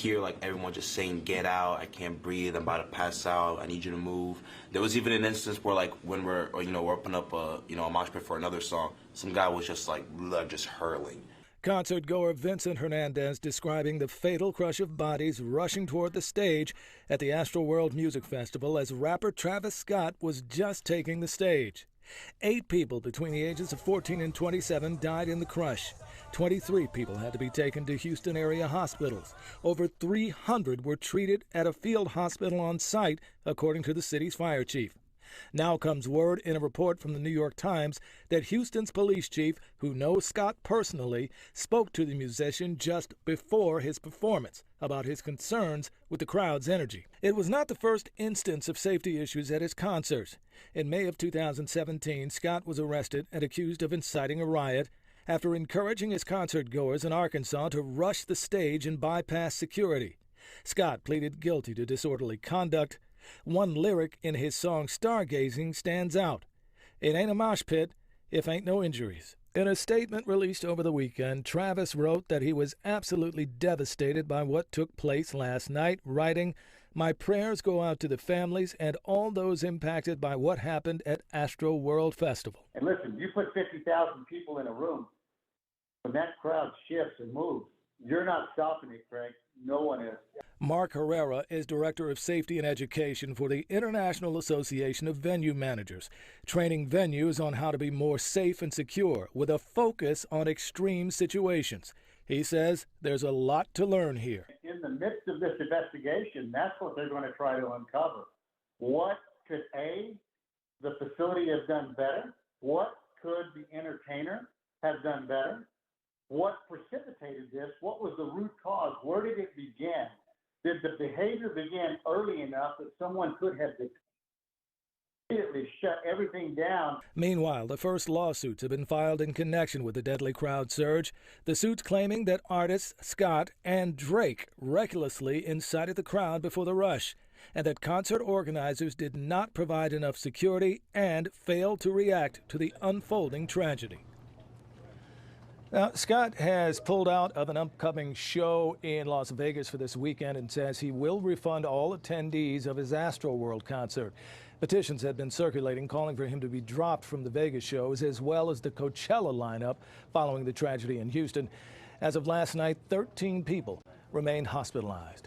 hear like everyone just saying, "Get out! I can't breathe! I'm about to pass out! I need you to move." There was even an instance where like when we're opening up a mosh pit for another song, some guy was just like blood just hurling. Concert goer Vincent Hernandez describing the fatal crush of bodies rushing toward the stage at the Astroworld Music Festival as rapper Travis Scott was just taking the stage. 8 people between the ages of 14 and 27 died in the crush. 23 people had to be taken to Houston area hospitals. Over 300 were treated at a field hospital on site, according to the city's fire chief. Now comes word in a report from the New York Times that Houston's police chief, who knows Scott personally, spoke to the musician just before his performance about his concerns with the crowd's energy. It was not the first instance of safety issues at his concerts. In May of 2017, Scott was arrested and accused of inciting a riot after encouraging his concert-goers in Arkansas to rush the stage and bypass security. Scott pleaded guilty to disorderly conduct. One lyric in his song Stargazing stands out. "It ain't a mosh pit if ain't no injuries." In a statement released over the weekend, Travis wrote that he was absolutely devastated by what took place last night, writing, "My prayers go out to the families and all those impacted by what happened at Astroworld Festival." And listen, you put 50,000 people in a room, when that crowd shifts and moves, you're not stopping it, Craig. No one is. Mark Herrera is Director of Safety and Education for the International Association of Venue Managers, training venues on how to be more safe and secure with a focus on extreme situations. He says there's a lot to learn here. In the midst of this investigation, that's what they're going to try to uncover. What could the facility have done better? What could the entertainer have done better? What precipitated this? What was the root cause? Where did it begin? Did the behavior begin early enough that someone could have immediately shut everything down? Meanwhile, the first lawsuits have been filed in connection with the deadly crowd surge. The suits claiming that artists Scott and Drake recklessly incited the crowd before the rush, and that concert organizers did not provide enough security and failed to react to the unfolding tragedy. Now, Scott has pulled out of an upcoming show in Las Vegas for this weekend and says he will refund all attendees of his Astroworld concert. Petitions had been circulating calling for him to be dropped from the Vegas shows as well as the Coachella lineup following the tragedy in Houston. As of last night, 13 people remained hospitalized.